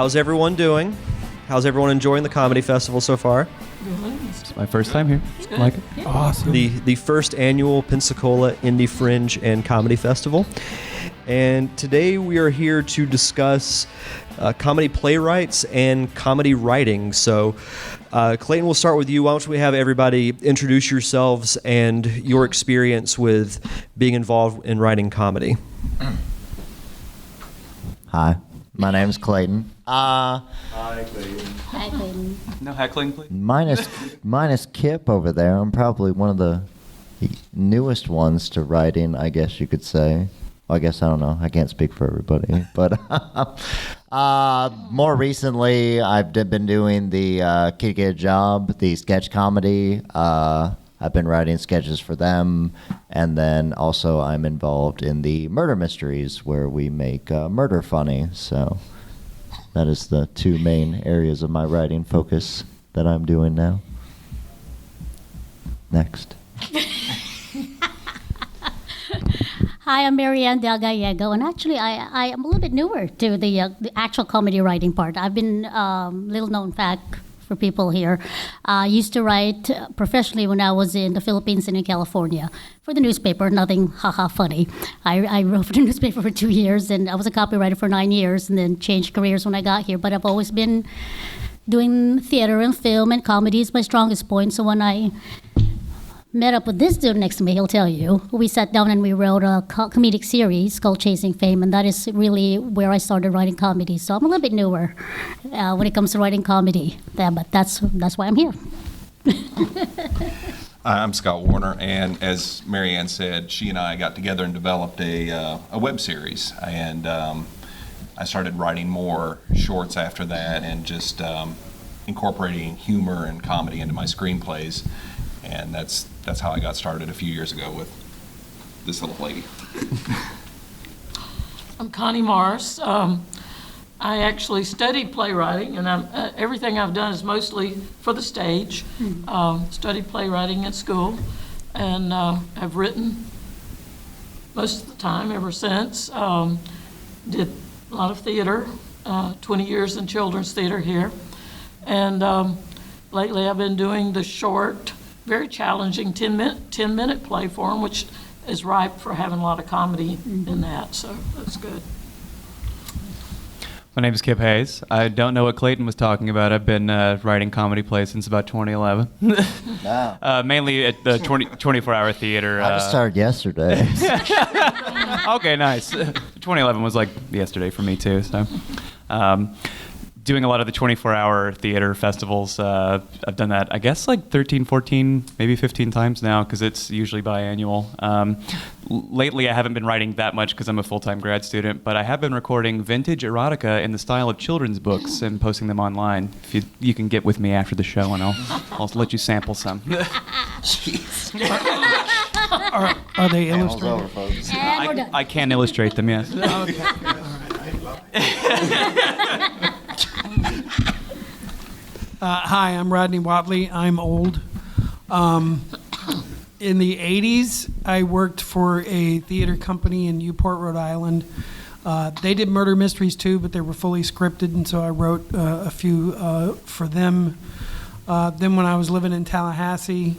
how's everyone doing? How's everyone enjoying the comedy festival so far? It's my first time here. Like it? Awesome. The first annual Pensacola Indie Fringe and Comedy Festival. And today we are here to discuss comedy playwrights and comedy writing. So, Clayton, we'll start with you. Why don't we have everybody introduce yourselves and your experience with being involved in writing comedy. Hi, my name's Clayton. Hi, Clayton. Hi, Clayton. No heckling, please. Minus Kip over there. I'm probably one of the newest ones to writing, I guess you could say. Well, I guess I don't know. I can't speak for everybody, but more recently, I've been doing the Kid Get a Job, the sketch comedy. I've been writing sketches for them, and then also I'm involved in the murder mysteries where we make murder funny. So that is the two main areas of my writing focus that I'm doing now. Next. Hi, I'm Marianne del Gallego, and actually I am a little bit newer to the actual comedy writing part. I've been, little known fact for people here, I used to write professionally when I was in the Philippines and in California for the newspaper, nothing haha funny. I wrote for the newspaper for 2 years, and I was a copywriter for 9 years, and then changed careers when I got here, but I've always been doing theater and film, and comedy is my strongest point, so when I met up with this dude next to me, he'll tell you. We sat down and we wrote a comedic series called Chasing Fame, and that is really where I started writing comedy. So I'm a little bit newer when it comes to writing comedy, but that's why I'm here. I'm Scott Warner, and as Marianne said, she and I got together and developed a web series, and I started writing more shorts after that, and just incorporating humor and comedy into my screenplays. And that's how I got started a few years ago with this little lady. I'm Connie Morris. I actually studied playwriting, and everything I've done is mostly for the stage. Studied playwriting at school, and have written most of the time ever since. Did a lot of theater, 20 years in children's theater here. And lately I've been doing the short, very challenging 10-minute play form, which is ripe for having a lot of comedy in that, so that's good. My name is Kip Hayes. I don't know what Clayton was talking about. I've been writing comedy plays since about 2011. Wow. Mainly at the 24-hour theater. I just started yesterday. Okay, nice. 2011 was like yesterday for me too. So, doing a lot of the 24-hour theater festivals. I've done that, I guess, like 13, 14, maybe 15 times now, because it's usually biannual. Lately, I haven't been writing that much because I'm a full-time grad student, but I have been recording vintage erotica in the style of children's books and posting them online. If you can get with me after the show, and I'll let you sample some. Jeez. Are they illustrated? Over, folks. I can illustrate them, yes. Okay. All right. Hi, I'm Rodney Whatley. I'm old. In the 80s, I worked for a theater company in Newport, Rhode Island. They did murder mysteries too, but they were fully scripted, and so I wrote a few for them. Then when I was living in Tallahassee,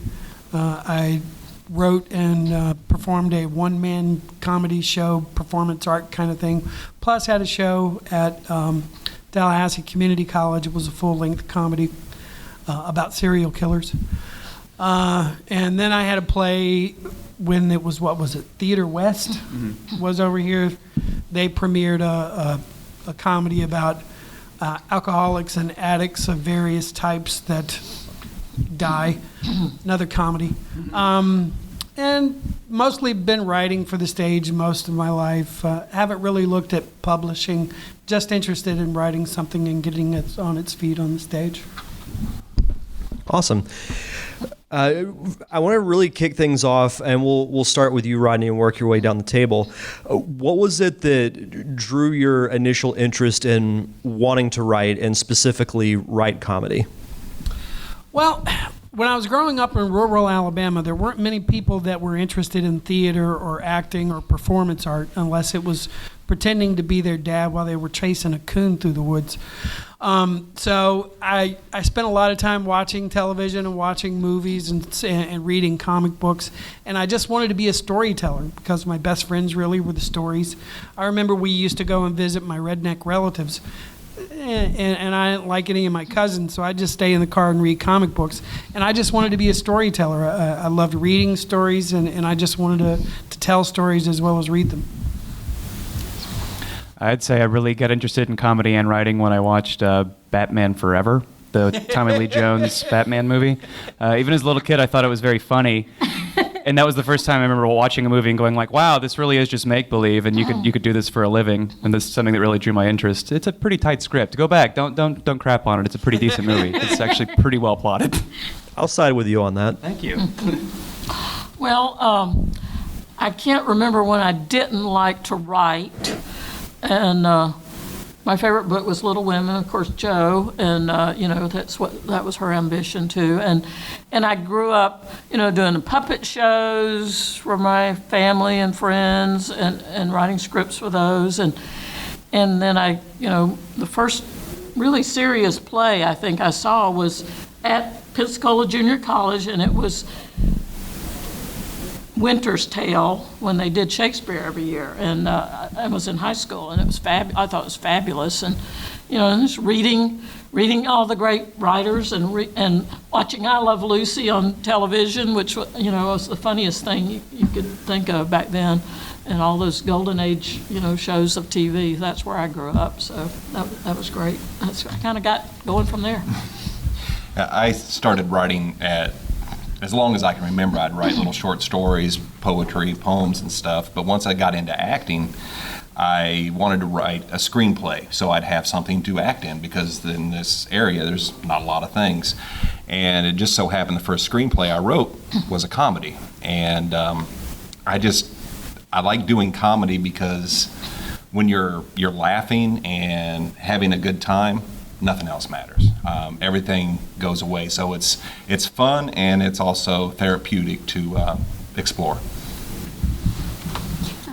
I wrote and performed a one-man comedy show, performance art kind of thing, plus had a show at Tallahassee Community College. It was a full-length comedy about serial killers. And then I had a play when it was, Theater West was over here. They premiered a comedy about alcoholics and addicts of various types that die, another comedy. And mostly been writing for the stage most of my life. Haven't really looked at publishing, just interested in writing something and getting it on its feet on the stage. Awesome. I want to really kick things off, and we'll start with you, Rodney, and work your way down the table. What was it that drew your initial interest in wanting to write, and specifically write comedy? Well, when I was growing up in rural Alabama, there weren't many people that were interested in theater or acting or performance art unless it was pretending to be their dad while they were chasing a coon through the woods. So I spent a lot of time watching television and watching movies and reading comic books, and I just wanted to be a storyteller because my best friends really were the stories. I remember we used to go and visit my redneck relatives, and I didn't like any of my cousins, so I'd just stay in the car and read comic books. And I just wanted to be a storyteller. I loved reading stories, and I just wanted to tell stories as well as read them. I'd say I really got interested in comedy and writing when I watched Batman Forever, the Tommy Lee Jones Batman movie. Even as a little kid, I thought it was very funny. And that was the first time I remember watching a movie and going like, wow, this really is just make-believe, and you could do this for a living. And this is something that really drew my interest. It's a pretty tight script. Go back. Don't crap on it. It's a pretty decent movie. It's actually pretty well plotted. I'll side with you on that. Thank you. Well, I can't remember when I didn't like to write. And my favorite book was Little Women, of course, Jo, and that was her ambition too. And I grew up, doing the puppet shows for my family and friends, and writing scripts for those. And then the first really serious play I think I saw was at Pensacola Junior College, and it was Winter's Tale when they did Shakespeare every year, and I was in high school, and it was I thought it was fabulous, and just reading all the great writers, and watching I Love Lucy on television, which was the funniest thing you could think of back then, and all those golden age shows of TV. That's where I grew up, so that was great. I kind of got going from there. I started writing as long as I can remember. I'd write little short stories, poetry, poems, and stuff. But once I got into acting, I wanted to write a screenplay so I'd have something to act in, because in this area there's not a lot of things. And it just so happened the first screenplay I wrote was a comedy. And I like doing comedy because when you're laughing and having a good time, nothing else matters. Everything goes away. So it's fun, and it's also therapeutic to explore.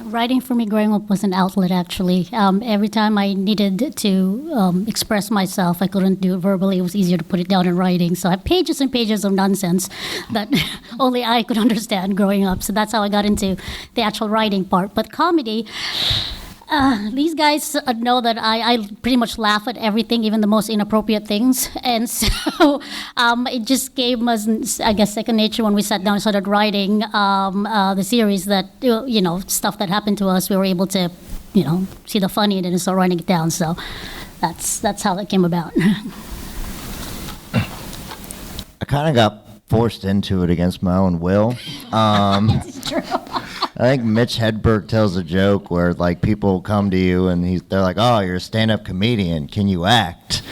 Writing for me growing up was an outlet, actually. Every time I needed to express myself, I couldn't do it verbally. It was easier to put it down in writing. So I had pages and pages of nonsense that only I could understand growing up. So that's how I got into the actual writing part. But comedy, these guys know that I pretty much laugh at everything, even the most inappropriate things. And so it just gave us, I guess, second nature when we sat down and started writing the series, that, stuff that happened to us, we were able to, see the funny in it and start writing it down. So that's how that came about. I kind of got forced into it against my own will. It's true. I think Mitch Hedberg tells a joke where people come to you and they're like, "Oh, you're a stand-up comedian. Can you act?"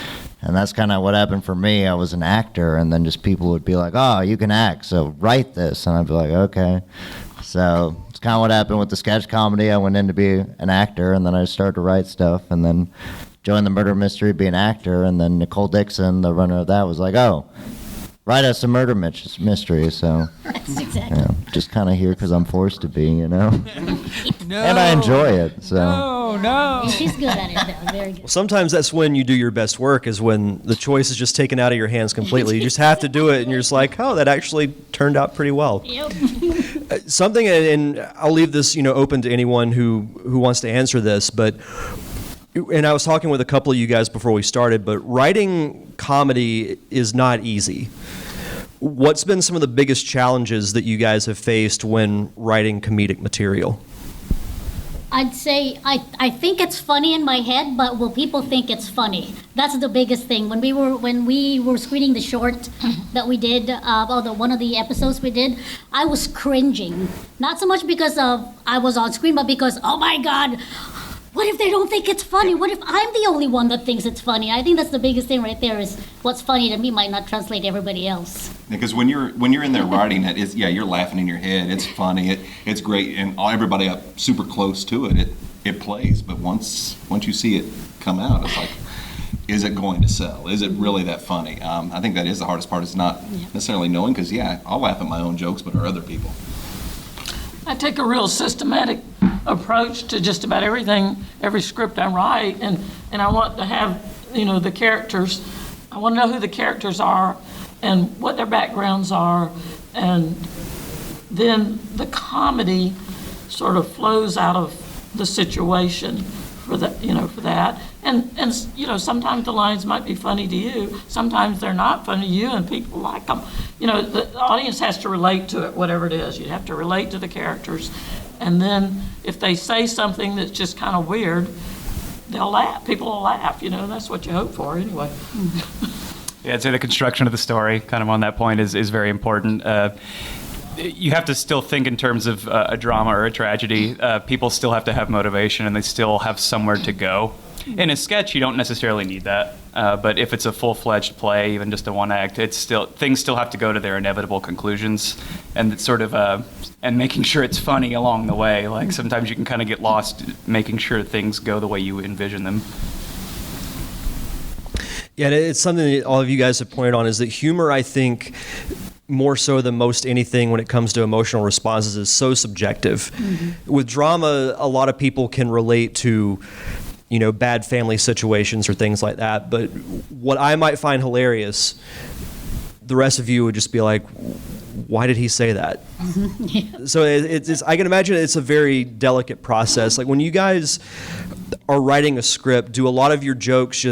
And that's kind of what happened for me. I was an actor, and then just people would be like, "Oh, you can act, so write this," and I'd be like, "Okay." So it's kind of what happened with the sketch comedy. I went in to be an actor, and then I started to write stuff, and then joined the murder mystery, be an actor, and then Nicole Dixon, the runner of that, was like, "Oh, write us a murder mystery," so That's exactly. just kind of here because I'm forced to be, No. and I enjoy it. So No. She's good at it, though. Very good. Sometimes that's when you do your best work, is when the choice is just taken out of your hands completely. You just have to do it, and you're just like, oh, that actually turned out pretty well. Yep. Something, and I'll leave this, open to anyone who wants to answer this, but, and I was talking with a couple of you guys before we started, but writing comedy is not easy. What's been some of the biggest challenges that you guys have faced when writing comedic material? I'd say I think it's funny in my head, but will people think it's funny? That's the biggest thing. When we were screening the short that we did, one of the episodes we did, I was cringing. Not so much because of I was on screen, but because, oh my God, what if they don't think it's funny? What if I'm the only one that thinks it's funny? I think that's the biggest thing right there, is what's funny to me might not translate to everybody else. Because when you're in there writing it, you're laughing in your head. It's funny. It's great, and everybody up super close to it. It plays. But once you see it come out, it's like, is it going to sell? Is it really that funny? I think that is the hardest part. Is not necessarily knowing, because I'll laugh at my own jokes, but are other people? I take a real systematic approach to just about everything, every script I write, and I want to have, the characters. I want to know who the characters are and what their backgrounds are, and then the comedy sort of flows out of the situation for that, for that. And sometimes the lines might be funny to you, sometimes they're not funny to you, and people like them. The audience has to relate to it, whatever it is. You have to relate to the characters, and then if they say something that's just kind of weird, they'll laugh. People will laugh. That's what you hope for, anyway. Yeah, I'd say the construction of the story, kind of on that point, is very important. You have to still think in terms of a drama or a tragedy. People still have to have motivation, and they still have somewhere to go. In a sketch, you don't necessarily need that. But if it's a full-fledged play, even just a one act, things still have to go to their inevitable conclusions, and it's sort of and making sure it's funny along the way. Like sometimes you can kind of get lost making sure things go the way you envision them. Yeah, it's something that all of you guys have pointed on, is that humor, I think, more so than most anything when it comes to emotional responses, is so subjective. Mm-hmm. With drama, a lot of people can relate to, bad family situations or things like that. But what I might find hilarious, the rest of you would just be like, why did he say that? Yeah. So it's I can imagine it's a very delicate process. Like when you guys are writing a script, do a lot of your jokes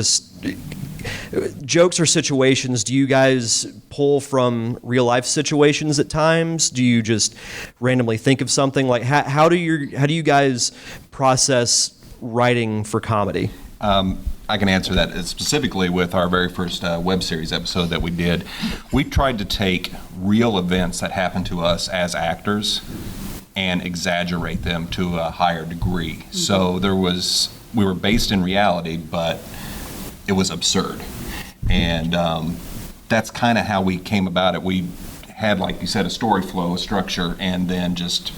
or situations, do you guys pull from real life situations at times? Do you just randomly think of something? Like how do you guys process writing for comedy? I can answer that specifically with our very first web series episode that we did. We tried to take real events that happened to us as actors and exaggerate them to a higher degree. Mm-hmm. So we were based in reality, but it was absurd. And that's kind of how we came about it. We had, like you said, a story flow, a structure, and then just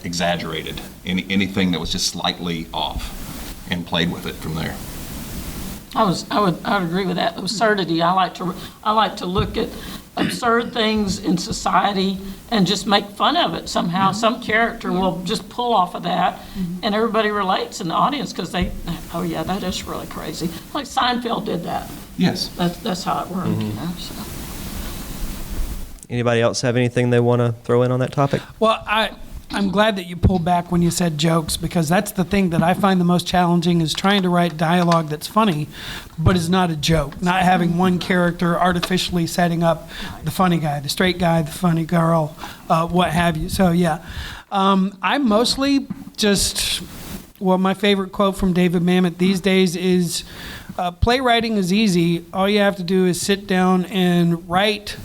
exaggerated anything that was just slightly off and played with it from there. I would agree with that. Absurdity. I like to look at absurd things in society and just make fun of it somehow. Mm-hmm. Some character will just pull off of that, mm-hmm. and everybody relates in the audience because oh yeah, that is really crazy. Like Seinfeld did that. Yes. That's how it worked. Mm-hmm. So. Anybody else have anything they want to throw in on that topic? Well, I'm glad that you pulled back when you said jokes, because that's the thing that I find the most challenging, is trying to write dialogue that's funny, but is not a joke. Not having one character artificially setting up the funny guy, the straight guy, the funny girl, what have you. So, yeah. I'm mostly just, my favorite quote from David Mamet these days is, playwriting is easy. All you have to do is sit down and write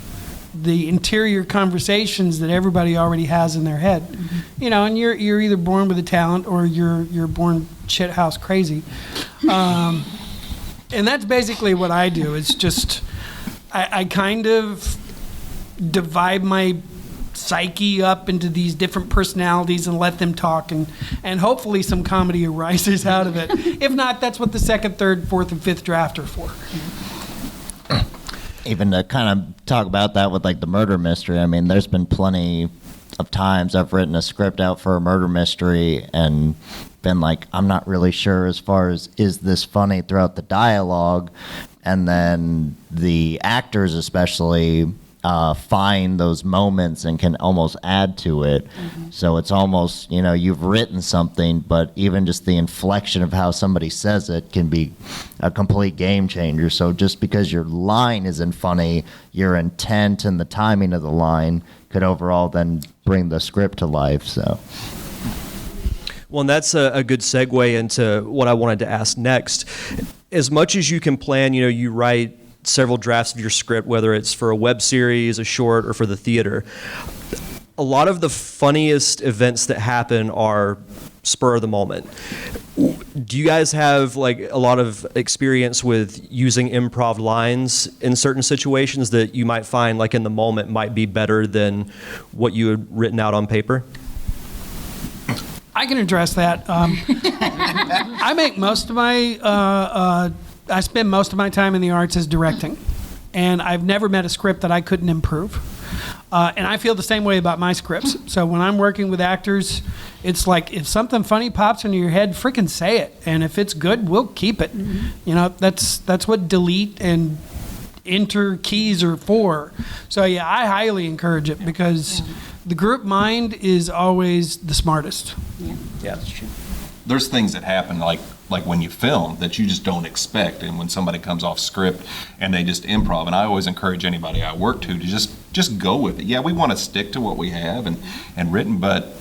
the interior conversations that everybody already has in their head. Mm-hmm. And you're either born with a talent or you're born shithouse crazy. And that's basically what I do. It's just I kind of divide my psyche up into these different personalities and let them talk, and hopefully some comedy arises out of it. If not, that's what the second, third, fourth, and fifth draft are for. Even to kind of talk about that with like the murder mystery, I mean, there's been plenty of times I've written a script out for a murder mystery and been like, I'm not really sure as far as, is this funny throughout the dialogue? And then the actors especially find those moments and can almost add to it. Mm-hmm. So it's almost, you've written something, but even just the inflection of how somebody says it can be a complete game changer. So just because your line isn't funny, your intent and the timing of the line could overall then bring the script to life. So. Well, and that's a good segue into what I wanted to ask next. As much as you can plan, you write several drafts of your script, whether it's for a web series, a short, or for the theater. A lot of the funniest events that happen are spur of the moment. Do you guys have like a lot of experience with using improv lines in certain situations that you might find like in the moment might be better than what you had written out on paper? I can address that. I make most of my I spend most of my time in the arts as directing, and I've never met a script that I couldn't improve. And I feel the same way about my scripts. So when I'm working with actors, it's like if something funny pops into your head, freaking say it. And if it's good, we'll keep it. You know, that's what delete and enter keys are for. So yeah, I highly encourage it because the group mind is always the smartest. Yeah, Yeah. that's true. There's things that happen like when you film that you just don't expect, and when somebody comes off script and they just improv, and I always encourage anybody I work to just go with it. Yeah, we want to stick to what we have and written, but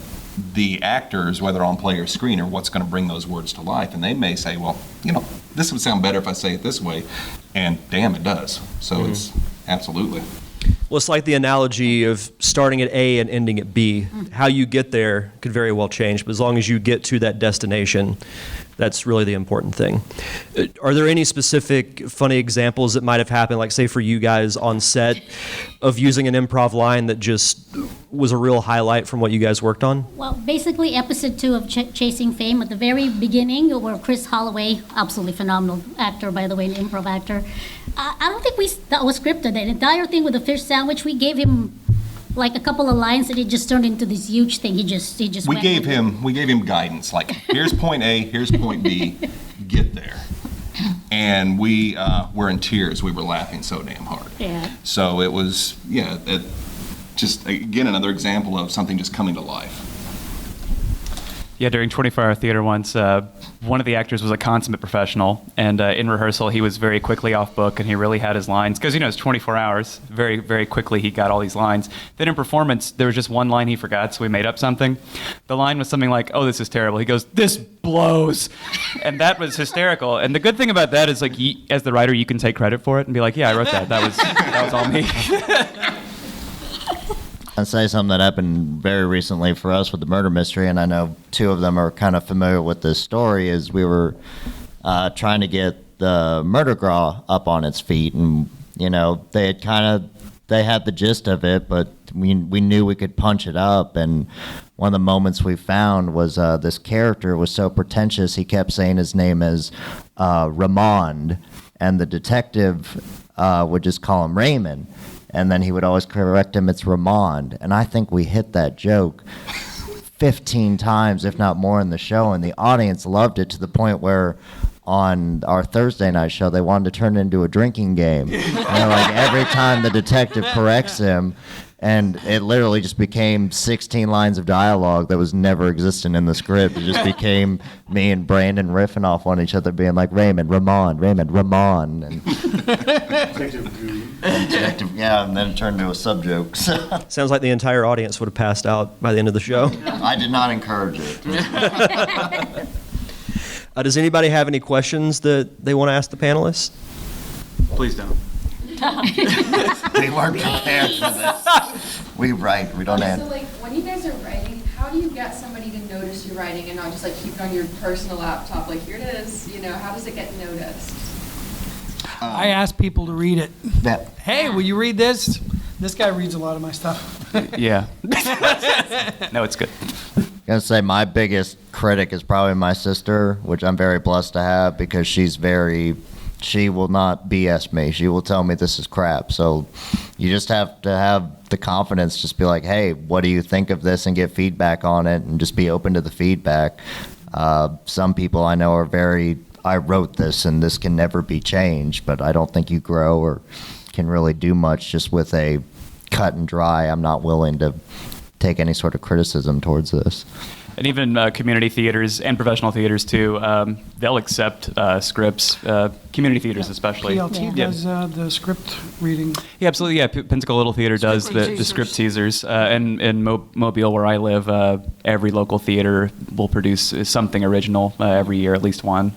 the actors, whether on play or screen, are what's going to bring those words to life, and they may say, well, you know, this would sound better if I say it this way, and damn, it does. So it's absolutely. Well, it's like the analogy of starting at A and ending at B. How you get there could very well change, but as long as you get to that destination, that's really the important thing. Are there any specific funny examples that might have happened, like say for you guys on set, of using an improv line that just was a real highlight from what you guys worked on? Well, basically, episode 2 of Chasing Fame, at the very beginning, where Chris Holloway, absolutely phenomenal actor, by the way, an improv actor. I don't think that was scripted. The entire thing with the fish sandwich, we gave him like a couple of lines, and it just turned into this huge thing. He just We went gave with it. him guidance, like here's point A, here's point B, get there. And we were in tears. We were laughing so damn hard. Yeah. So it was, just again another example of something just coming to life. Yeah, during 24-hour theater once, one of the actors was a consummate professional, and in rehearsal he was very quickly off book, and he really had his lines, because it's 24 hours. Very, very quickly he got all these lines. Then in performance, there was just one line he forgot, so we made up something. The line was something like, "Oh, this is terrible." He goes, "This blows," and that was hysterical. And the good thing about that is, like, as the writer, you can take credit for it and be like, "Yeah, I wrote that. That was all me." I'll say something that happened very recently for us with the murder mystery, and I know two of them are kind of familiar with this story, is we were trying to get the murder girl up on its feet, and, they had the gist of it, but we knew we could punch it up, and one of the moments we found was this character was so pretentious, he kept saying his name as Ramond, and the detective would just call him Raymond. And then he would always correct him, it's Ramond. And I think we hit that joke 15 times, if not more, in the show. And the audience loved it to the point where on our Thursday night show, they wanted to turn it into a drinking game. Like every time the detective corrects him, and it literally just became 16 lines of dialogue that was never existent in the script. It just became me and Brandon riffing off on each other, being like, Raymond, Ramond, and detective, yeah, and then it turned into a sub-joke. Sounds like the entire audience would have passed out by the end of the show. I did not encourage it. Does anybody have any questions that they want to ask the panelists? Please don't. We weren't prepared for this. We write, we don't So, answer. like, when you guys are writing, how do you get somebody to notice you're writing and not just, like, keep it on your personal laptop? Like, here it is, how does it get noticed? I ask people to read it. Yeah. Hey, will you read this? This guy reads a lot of my stuff. Yeah. No, it's good. I'm gonna say my biggest critic is probably my sister, which I'm very blessed to have because she will not BS me. She will tell me this is crap. So you just have to have the confidence, just be like, hey, what do you think of this, and get feedback on it, and just be open to the feedback. Some people I know are I wrote this and this can never be changed, but I don't think you grow or can really do much just with a cut and dry, I'm not willing to take any sort of criticism towards this. And even community theaters and professional theaters too, they'll accept scripts. Community theaters especially. PLT does the script reading. Yeah, absolutely. Yeah, Pensacola Little Theater does the script teasers. And in Mobile, where I live, every local theater will produce something original every year, at least one.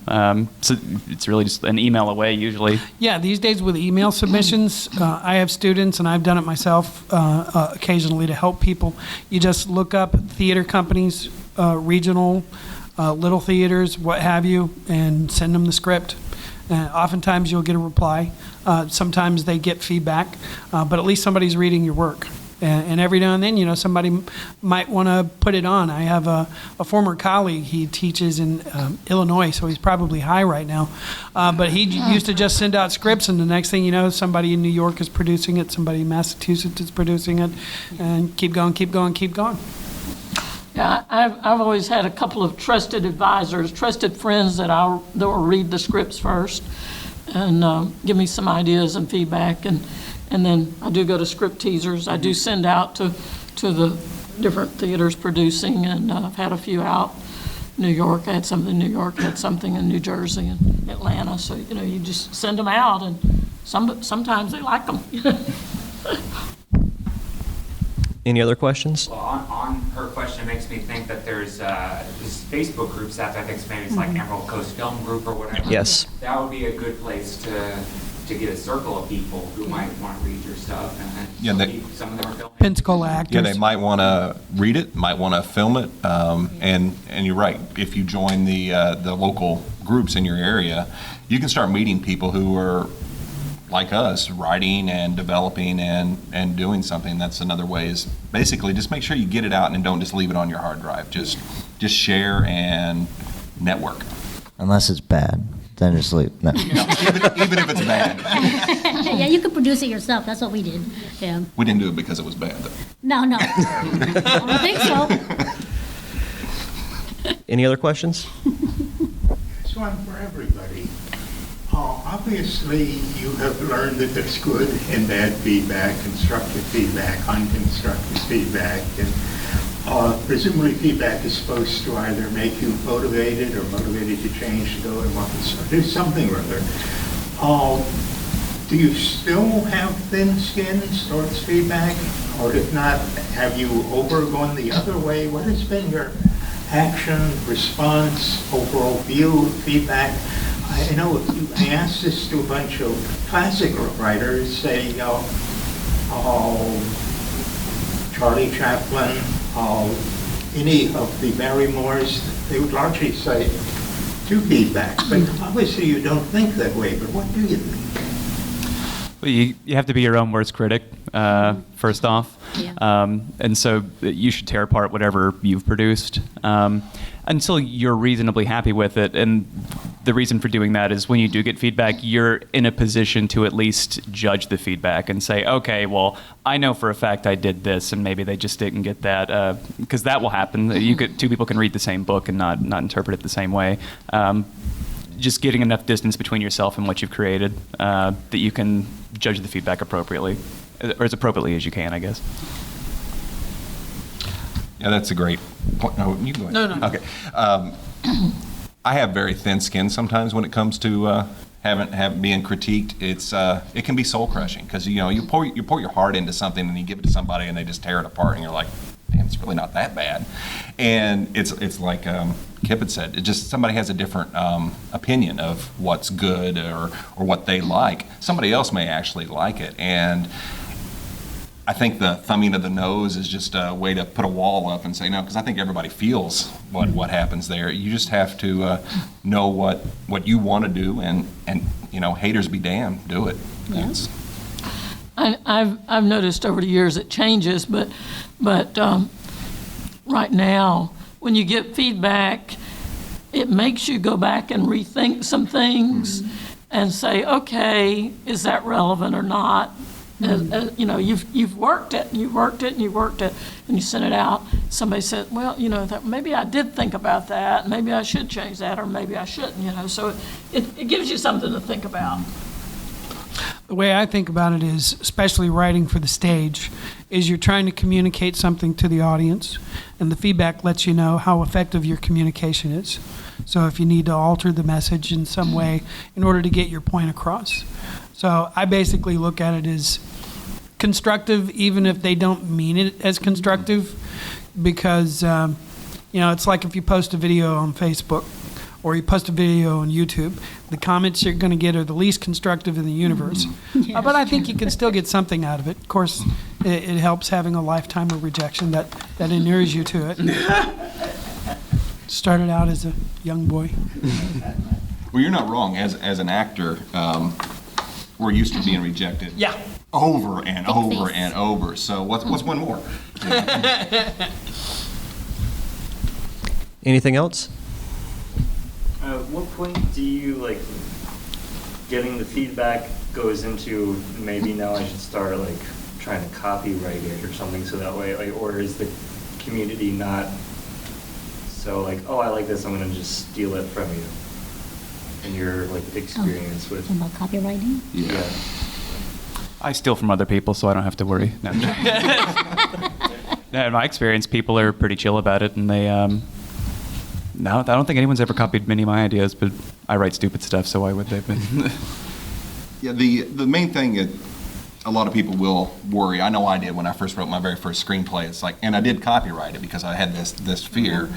So it's really just an email away usually. Yeah, these days with email submissions, I have students, and I've done it myself occasionally to help people. You just look up theater companies, regional, little theaters, what have you, and send them the script. Oftentimes you'll get a reply. Sometimes they get feedback, but at least somebody's reading your work. And every now and then, somebody might want to put it on. I have a former colleague. He teaches in Illinois, so he's probably high right now. But he used to just send out scripts, and the next thing you know, somebody in New York is producing it, somebody in Massachusetts is producing it, and keep going, keep going, keep going. Yeah, I've always had a couple of trusted advisors, trusted friends that will read the scripts first and give me some ideas and feedback, and then I do go to script teasers. I do send out to the different theaters producing, and I've had a few out. New York, I had something in New York, I had something in New Jersey and Atlanta. So, you just send them out, and sometimes they like them. Any other questions? Well, on her question, it makes me think that there's Facebook groups out there. I think maybe it's like Emerald Coast Film Group or whatever. Yes. That would be a good place to get a circle of people who might want to read your stuff. And some of them are filming. Pensacola actors. Yeah, they might want to read it, might want to film it, and you're right. If you join the local groups in your area, you can start meeting people who are like us, writing and developing and doing something. That's another way, is basically just make sure you get it out and don't just leave it on your hard drive. Just share and network. Unless it's bad, then just leave. No. Even if it's bad. Yeah, you could produce it yourself. That's what we did. Yeah. We didn't do it because it was bad, though. No. I don't think so. Any other questions? It's one for everybody. Obviously, you have learned that there's good and bad feedback, constructive feedback, unconstructive feedback, and presumably feedback is supposed to either make you motivated or motivated to change, to go and do something or other. Do you still have thin skin towards feedback? Or if not, have you gone the other way? What has been your action, response, overall view of feedback? I know I asked this to a bunch of classic writers, say, Charlie Chaplin, any of the Barrymores, they would largely say to feedback. But obviously you don't think that way, but what do you think? Well, you have to be your own worst critic, first off. Yeah. And so you should tear apart whatever you've produced until you're reasonably happy with it. And the reason for doing that is when you do get feedback, you're in a position to at least judge the feedback and say, okay, well, I know for a fact I did this, and maybe they just didn't get that, because that will happen. Two people can read the same book and not interpret it the same way. Just getting enough distance between yourself and what you've created that you can judge the feedback appropriately, or as appropriately as you can, I guess. Yeah, that's a great point. No, you go ahead. No. Okay. I have very thin skin sometimes when it comes to being critiqued. It can be soul crushing because you pour your heart into something and you give it to somebody and they just tear it apart and you're like, damn, it's really not that bad. And it's like Kip had said, it just somebody has a different opinion of what's good or what they like. Somebody else may actually like it, and I think the thumbing of the nose is just a way to put a wall up and say no, because I think everybody feels what happens there. You just have to know what you want to do, and haters be damned, do it. Yes. I've noticed over the years it changes, but right now when you get feedback, it makes you go back and rethink some things and say, okay, is that relevant or not? You've worked it, and you've worked it, and you've worked it, and you sent it out. Somebody said, well, maybe I did think about that. Maybe I should change that, or maybe I shouldn't. So it gives you something to think about. The way I think about it is, especially writing for the stage, is you're trying to communicate something to the audience, and the feedback lets you know how effective your communication is. So if you need to alter the message in some way in order to get your point across. So I basically look at it as constructive, even if they don't mean it as constructive, because it's like if you post a video on Facebook or you post a video on YouTube, the comments you're going to get are the least constructive in the universe. Yeah, but I think you can still get something out of it. Of course, it helps having a lifetime of rejection that inures you to it. Started out as a young boy. Well, you're not wrong. As an actor, we're used to being rejected. Yeah. Over and Big over face. and over. So what's one more? Anything else? At what point do you, like, getting the feedback goes into maybe now I should start, like, trying to copyright it or something so that way, like, or is the community not so, like, oh, I like this, I'm going to just steal it from you in your, like, experience with... About copywriting? Yeah. I steal from other people, so I don't have to worry. No, no, in my experience, people are pretty chill about it, and they, no, I don't think anyone's ever copied many of my ideas, but I write stupid stuff, so why would they? Yeah, the main thing that a lot of people will worry, I know I did when I first wrote my very first screenplay, it's like, and I did copyright it because I had this fear,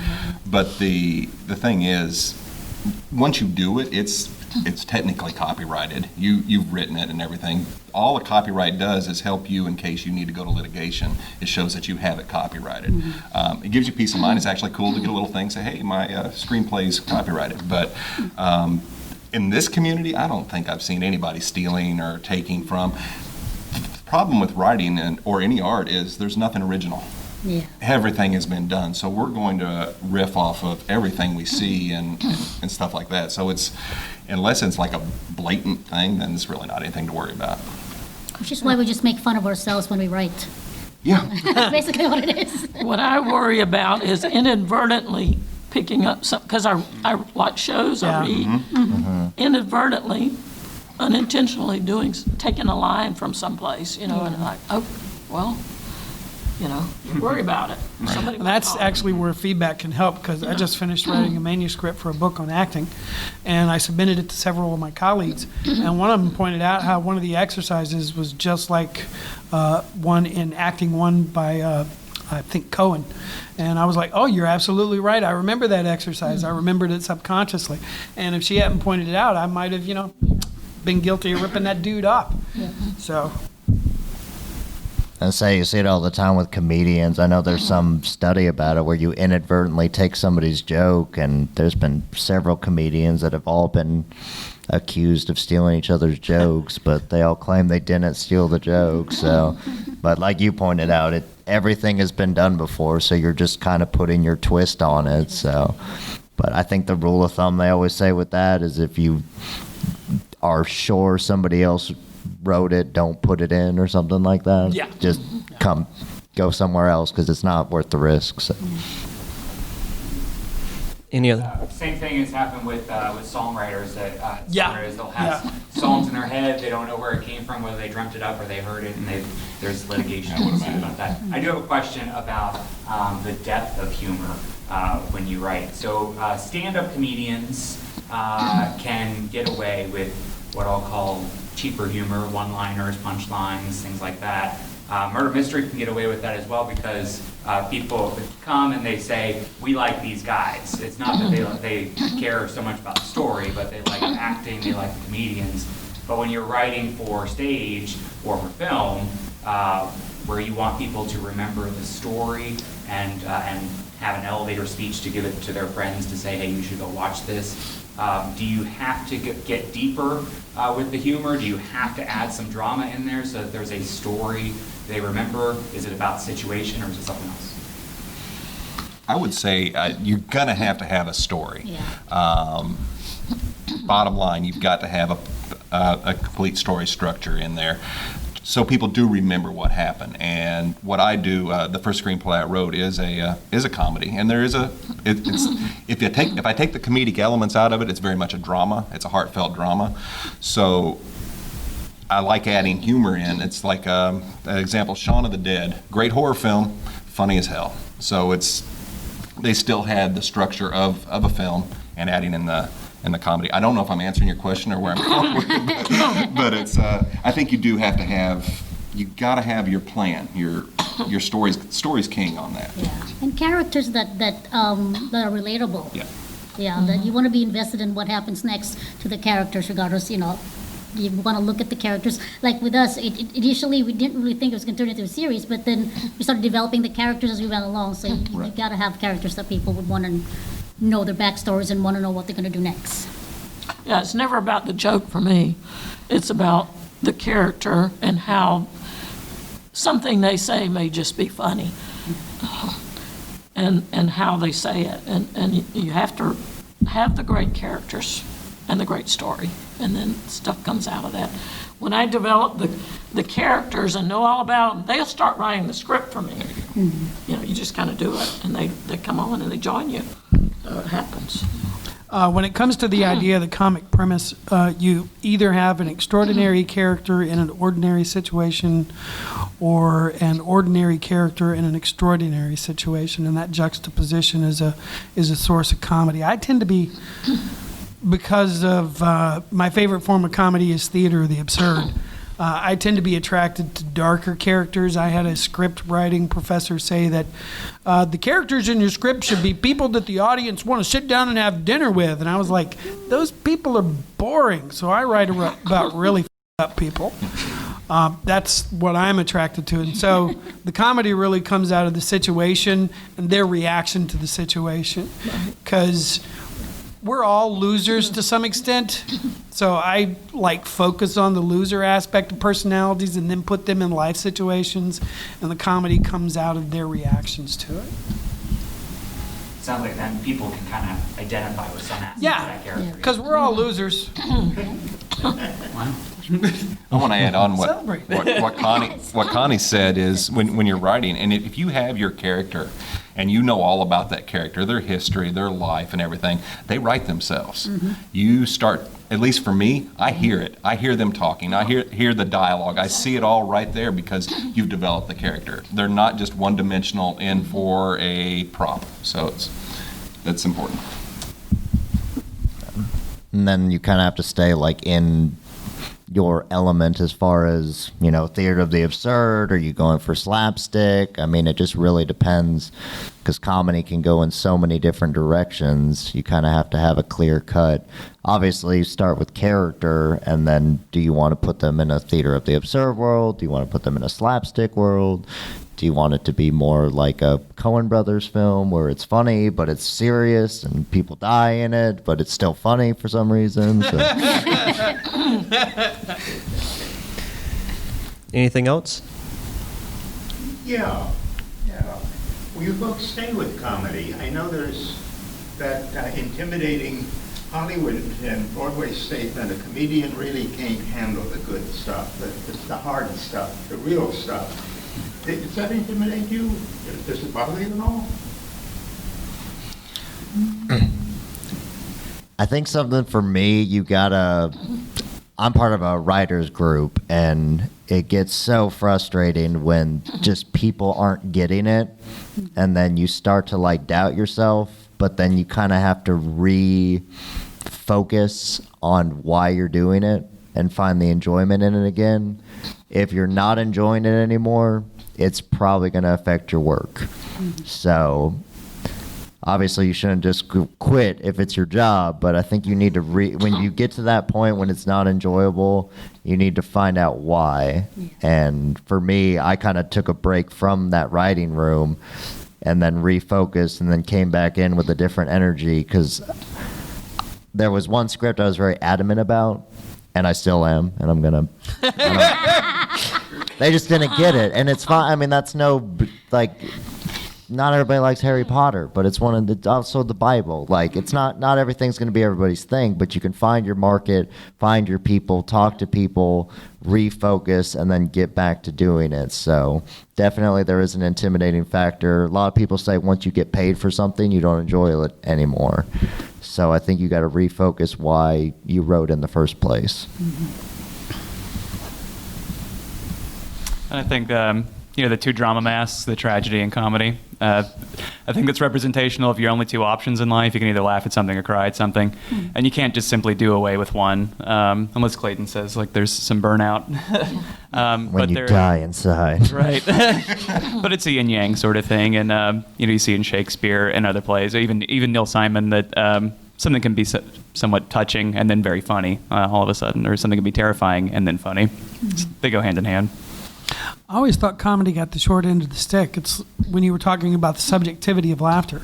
but the thing is, once you do it, it's technically copyrighted. You've written it and everything. All the copyright does is help you in case you need to go to litigation. It shows that you have it copyrighted. It gives you peace of mind. It's actually cool to get a little thing, say, hey, my screenplay's copyrighted. But in this community, I don't think I've seen anybody stealing or taking from. The problem with writing or any art is there's nothing original. Yeah. Everything has been done, so we're going to riff off of everything we see and stuff like that. So it's, unless it's like a blatant thing, then it's really not anything to worry about. Which is why we just make fun of ourselves when we write. Yeah. That's basically what it is. What I worry about is inadvertently picking up some, because I watch shows, I read, inadvertently, unintentionally taking a line from someplace, and like, oh, well, worry about it. Somebody And might that's call. actually where feedback can help, because I just finished writing a manuscript for a book on acting, and I submitted it to several of my colleagues, and one of them pointed out how one of the exercises was just like one in acting one by I think Cohen. And I was like, oh, you're absolutely right. I remember that exercise. I remembered it subconsciously. And if she hadn't pointed it out, I might have, been guilty of ripping that dude up. So... And say you see it all the time with comedians. I know there's some study about it where you inadvertently take somebody's joke, and there's been several comedians that have all been accused of stealing each other's jokes, but they all claim they didn't steal the joke. So, but like you pointed out, everything has been done before, so you're just kind of putting your twist on it. So, but I think the rule of thumb they always say with that is if you are sure somebody else wrote it, don't put it in or something like that. Yeah. Just go somewhere else because it's not worth the risk. So. Any other? Same thing has happened with songwriters that songwriters, they'll have Yeah. songs in their head, they don't know where it came from, whether they dreamt it up or they heard it, and there's litigation about that. I do have a question about the depth of humor when you write. So stand-up comedians can get away with what I'll call cheaper humor, one-liners, punchlines, things like that. Murder mystery can get away with that as well because people come and they say, we like these guys. It's not that they care so much about the story, but they like acting, they like the comedians. But when you're writing for stage or for film, where you want people to remember the story and have an elevator speech to give it to their friends to say, hey, you should go watch this. Do you have to get deeper with the humor? Do you have to add some drama in there so that there's a story they remember? Is it about the situation or is it something else? I would say you're going to have a story. Yeah. Bottom line, you've got to have a complete story structure in there so people do remember what happened. And what I do, the first screenplay I wrote is a comedy, and there is if I take the comedic elements out of it, it's very much a drama. It's a heartfelt drama. So I like adding humor in. It's like an example, Shaun of the Dead, great horror film, funny as hell. So they still had the structure of a film and adding in the comedy. I don't know if I'm answering your question or where I'm going with it, but it's. I think you do have to have. You got to have your plan. Your story's king on that. Yeah. And characters that are relatable. Yeah. Yeah, that you want to be invested in what happens next to the characters, regardless, you want to look at the characters. Like with us, it initially we didn't really think it was going to turn into a series, but then we started developing the characters as we went along. So you got to have characters that people would want to know their backstories and want to know what they're going to do next. Yeah, it's never about the joke for me. It's about the character and how something they say may just be funny, and how they say it. And you have to have the great characters and the great story, and then stuff comes out of that. When I develop the characters and know all about them, they'll start writing the script for me. You know, you just kind of do it, and they come on and they join you. It happens. When it comes to the idea of the comic premise, you either have an extraordinary character in an ordinary situation or an ordinary character in an extraordinary situation, and that juxtaposition is a source of comedy. I tend to be, because of my favorite form of comedy is theater of the absurd, I tend to be attracted to darker characters. I had a script writing professor say that the characters in your script should be people that the audience want to sit down and have dinner with. And I was like, those people are boring. So I write about really up people. That's what I'm attracted to. And so the comedy really comes out of the situation and their reaction to the situation. Because we're all losers to some extent. So I focus on the loser aspect of personalities and then put them in life situations, and the comedy comes out of their reactions to it. Sounds like then people can kind of identify with some aspect of that character. Because we're all losers. Wow. I want to add on what Connie said is when you're writing, and if you have your character and you know all about that character, their history, their life and everything, they write themselves. You start, at least for me, I hear it. I hear them talking. I hear the dialogue. I see it all right there because you've developed the character. They're not just one-dimensional in for a prop. So that's important. And then you kind of have to stay in your element as far as, theater of the absurd. Are you going for slapstick? I mean, it just really depends, because comedy can go in so many different directions. You kind of have to have a clear cut. Obviously, you start with character, and then do you want to put them in a theater of the absurd world? Do you want to put them in a slapstick world? Do you want it to be more like a Coen Brothers film where it's funny, but it's serious and people die in it, but it's still funny for some reason? So. Anything else? Yeah. Well, you folks stay with comedy. I know there's that intimidating Hollywood and Broadway statement, a comedian really can't handle the good stuff, the hard stuff, the real stuff. Does that intimidate you? Does it bother you at all? I think something for me, I'm part of a writer's group, and it gets so frustrating when just people aren't getting it, and then you start to doubt yourself, but then you kind of have to refocus on why you're doing it and find the enjoyment in it again. If you're not enjoying it anymore, it's probably going to affect your work. So obviously you shouldn't just quit if it's your job, but I think you need to when you get to that point when it's not enjoyable, you need to find out why. And for me, I kind of took a break from that writing room and then refocused and then came back in with a different energy, because there was one script I was very adamant about, and I still am, and I'm gonna they just didn't get it, and it's fine. I mean, that's not everybody likes Harry Potter, but it's also the Bible. It's not everything's going to be everybody's thing, but you can find your market, find your people, talk to people, refocus, and then get back to doing it. So definitely there is an intimidating factor. A lot of people say once you get paid for something, you don't enjoy it anymore. So I think you got to refocus why you wrote in the first place. I think the two drama masks, the tragedy and comedy. I think that's representational of your only two options in life. You can either laugh at something or cry at something, and you can't just simply do away with one, unless Clayton says there's some burnout. When you die inside, right? But it's a yin yang sort of thing, and you see in Shakespeare and other plays, or even Neil Simon, that something can be somewhat touching and then very funny all of a sudden, or something can be terrifying and then funny. They go hand in hand. I always thought comedy got the short end of the stick. It's when you were talking about the subjectivity of laughter.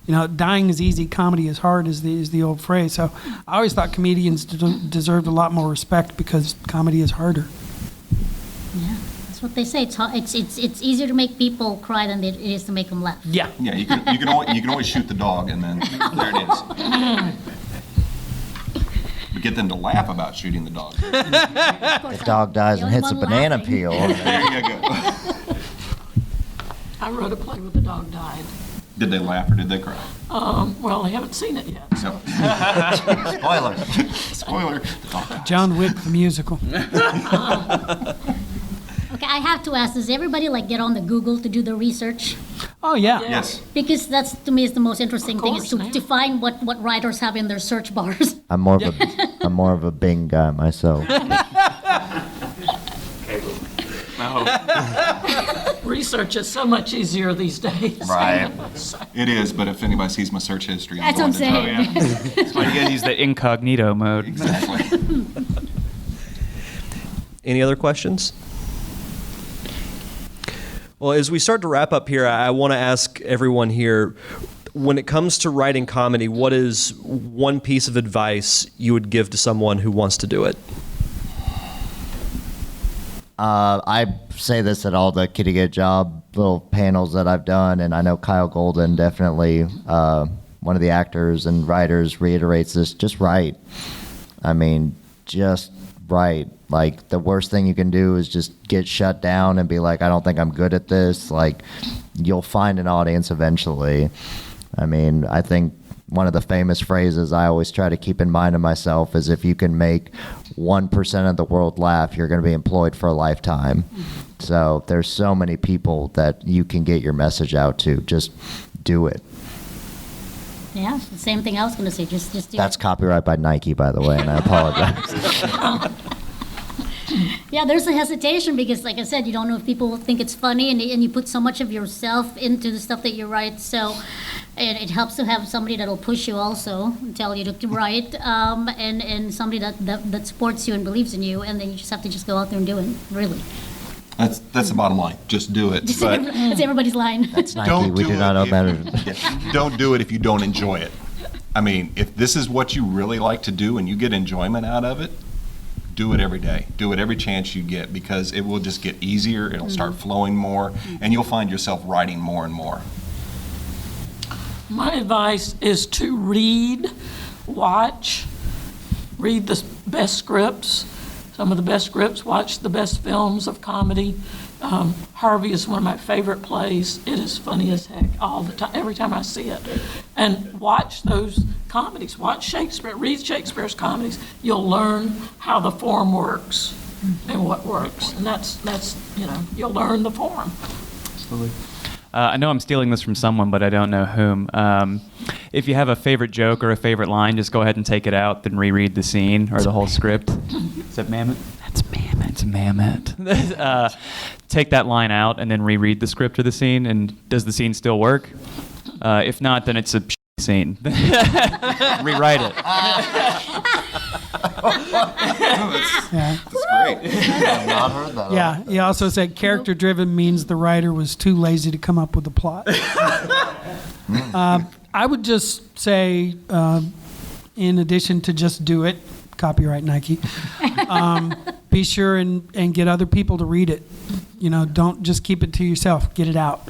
Dying is easy, comedy is hard is the old phrase. So I always thought comedians deserved a lot more respect because comedy is harder. Yeah, that's what they say. It's easier to make people cry than it is to make them laugh. Yeah. Yeah, you can always shoot the dog, and then there it is. But get them to laugh about shooting the dog. The dog dies The and hits a only one banana laughing. peel. There you go. I wrote a play where the dog died. Did they laugh or did they cry? Well, I haven't seen it yet. So, Spoiler. spoiler. The dog dies. John Wick, the musical. Okay, I have to ask, does everybody like get on the Google to do the research? Oh, yeah. Yes. Because that's, to me, is the most interesting thing, is course, to find what writers have in their search bars. I'm more of a Bing guy myself. Research is so much easier these days. Right. It is, but if anybody sees my search history, That's what I'm going to tell saying. you. That's why you guys use the incognito mode. Exactly. Any other questions? Well, as we start to wrap up here, I want to ask everyone here, when it comes to writing comedy, what is one piece of advice you would give to someone who wants to do it? I say this at all the Kitty Get a Job little panels that I've done, and I know Kyle Golden, definitely one of the actors and writers, reiterates this: just write. I mean, just write. Like, the worst thing you can do is just get shut down and be like, I don't think I'm good at this. Like, you'll find an audience eventually. I mean, I think one of the famous phrases I always try to keep in mind of myself is, if you can make 1% of the world laugh, you're going to be employed for a lifetime. So there's so many people that you can get your message out to. Just do it. Yeah, the same thing I was going to say. Just do That's it. copyright by Nike, by the way, and I apologize. Yeah, there's a hesitation because, like I said, you don't know if people will think it's funny, and you put so much of yourself into the stuff that you write. So it helps to have somebody that'll push you also, and tell you to write, and somebody that supports you and believes in you, and then you just have to just go out there and do it, really. That's the bottom line. Just do it. But That's everybody's line. That's Nike. don't We do do not know it better. don't do it if you don't enjoy it. I mean, if this is what you really like to do and you get enjoyment out of it, do it every day. Do it every chance you get, because it will just get easier. It'll start flowing more, and you'll find yourself writing more and more. My advice is to read, watch, read the best scripts, some of the best scripts, watch the best films of comedy. Harvey is one of my favorite plays. It is funny as heck all the time, every time I see it. And watch those comedies, watch Shakespeare, read Shakespeare's comedies. You'll learn how the form works and what works. And that's you'll learn the form. Absolutely. I know I'm stealing this from someone, but I don't know whom. If you have a favorite joke or a favorite line, just go ahead and take it out, then reread the scene or the whole script. Is that Mammoth? That's Mammoth. It's Mammoth. Take that line out and then reread the script or the scene, and does the scene still work? If not, then it's a scene. Rewrite it. That's great. I've not heard that. Yeah, he also said character-driven means the writer was too lazy to come up with a plot. I would just say, in addition to just do it, copyright Nike, be sure and get other people to read it. Don't just keep it to yourself. Get it out.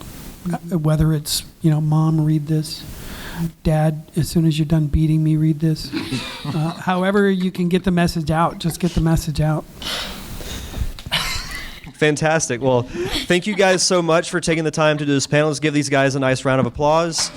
Whether it's, Mom, read this. Dad, as soon as you're done beating me, read this. However you can get the message out, just get the message out. Fantastic. Well, thank you guys so much for taking the time to do this panel. Let's give these guys a nice round of applause.